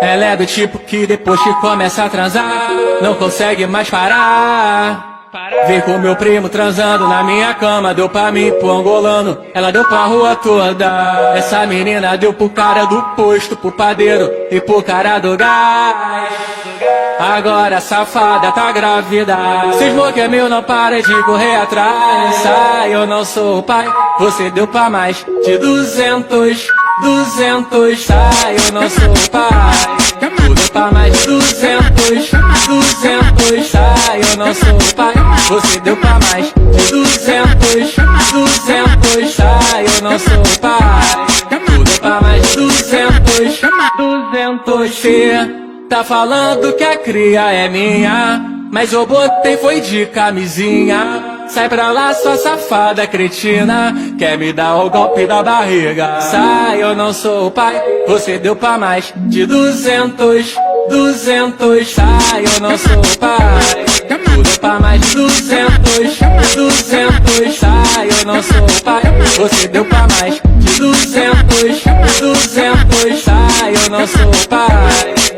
Ela é do tipo que depois que começa a transar não consegue mais parar. Vi com meu primo transando na minha cama, deu pra mim pro angolano, ela deu pra rua toda. Essa menina deu pro cara do posto, pro padeiro e pro cara do gás. Agora a safada tá grávida, cismou que é meu, não para de correr atrás. Sai, eu não sou o pai, você deu pra mais de 200. Sai, eu não sou o pai, tu deu pra mais de 200. Sai, eu não sou o pai, você deu pra mais de 200. Sai, eu não sou o pai, tu deu pra mais de 200. Você tá falando que a cria é minha, mas eu botei foi de camisinha. Sai pra lá, sua safada cretina, quer me dar o golpe da barriga. Sai, eu não sou o pai, você deu pra mais de 200. Sai, eu não sou o pai, tu deu pra mais de 200. Sai, eu não sou o pai, você deu pra mais de 200. Sai, eu não sou o pai,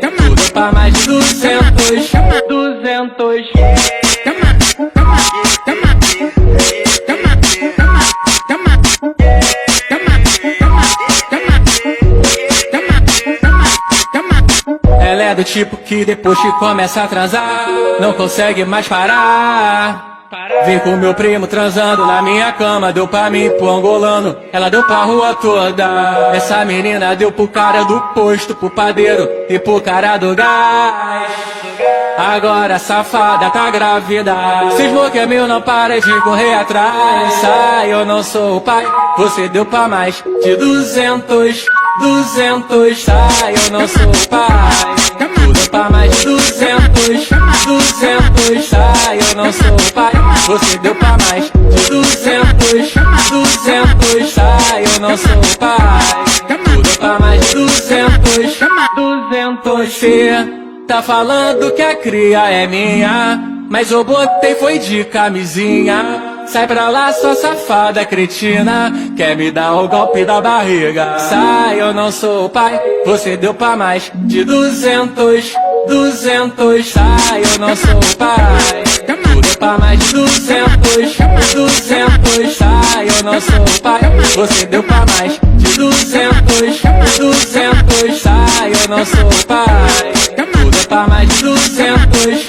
tu deu pra mais de 200. Ela é do tipo que depois que começa a transar não consegue mais parar. Vim com meu primo transando na minha cama, deu pra mim pro angolano, ela deu pra rua toda. Essa menina deu pro cara do posto, pro padeiro e pro cara do gás. Agora a safada tá grávida, cismou que é meu, não para de correr atrás. Sai, eu não sou o pai, você deu pra mais de 200. Sai, eu não sou o pai, tu deu pra mais de 200. Sai, eu não sou o pai, você deu pra mais de 200. Sai, eu não sou o pai, tu deu pra mais de 200. Você tá falando que a cria é minha, mas eu botei foi de camisinha. Sai pra lá, sua safada cretina, quer me dar o golpe da barriga. Sai, eu não sou o pai, você deu pra mais de 200. Sai, eu não sou o pai, tu deu pra mais de 200. Sai, eu não sou o pai, você deu pra mais de 200. Sai, eu não sou o pai, tu deu pra mais de 200.